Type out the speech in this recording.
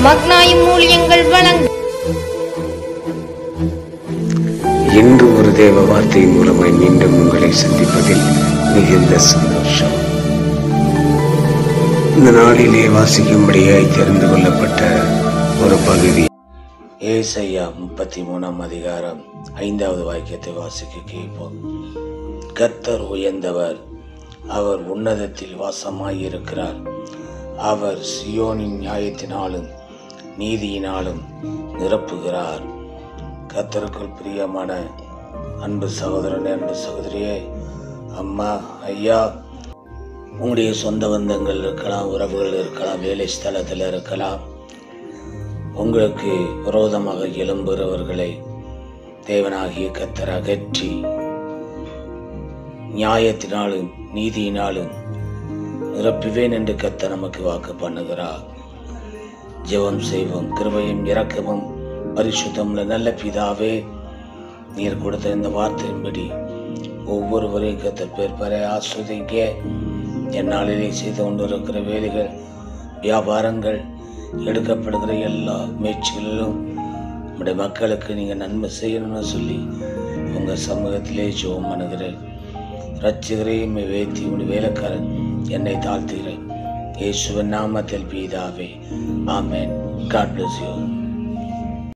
மக்னாயும் ஊழியங்கள் வழங்க இன்று ஒரு தேவ வார்த்தையின் மூலமாய் மீண்டும் உங்களை சந்திப்பதில் மிகுந்த சந்தோஷம். இந்த நாளிலே வாசிக்கும்படியாய் தெரிந்து கொள்ளப்பட்ட ஒரு பகுதி ஏசாயா 33 அதிகாரம் 5வது வாக்கியத்தை வாசிக்க கேட்போம். கர்த்தர் உயர்ந்தவர், அவர் உன்னதத்தில் வாசமாயிருக்கிறார். அவர் சியோனின் நியாயத்தினாலும் நீதியினாலும் நிரப்புகிறார். கர்த்தருக்குள் பிரியமான அன்பு சகோதரனே, அன்பு சகோதரியே, அம்மா, ஐயா, உங்களுடைய சொந்த பந்தங்கள் இருக்கலாம், உறவுகள் இருக்கலாம், வேலை ஸ்தலத்தில் இருக்கலாம். உங்களுக்கு விரோதமாக எழும்புகிறவர்களை தேவனாகிய கர்த்தர் அகற்றி நியாயத்தினாலும் நீதியினாலும் நிரப்புவேன் என்று கர்த்தர் நமக்கு வாக்கு பண்ணுகிறார். ஜெபம் செய்வோம். கிருபையும் இரக்கமும் பரிசுத்தமுள்ள நல்ல பிதாவே, நீர் கொடுத்த இந்த வார்த்தையின்படி ஒவ்வொருவரையும் கர்த்தர் பேர் பெற ஆஸ்வதிக்க, என்னாலே செய்து கொண்டிருக்கிற வேலைகள், வியாபாரங்கள், எடுக்கப்படுகிற எல்லா முயற்சிகளிலும் நம்முடைய மக்களுக்கு நீங்கள் நன்மை செய்யணும்னு சொல்லி உங்கள் சமூகத்திலே ஜெபம் பண்ணுகிறேன். ரட்சகரையும் வேத்தி உடைய வேலைக்காரன் என்னை தாழ்த்துகிறேன். இயேசுவின் நாமத்தில் பிதாவே, ஆமென். God bless you.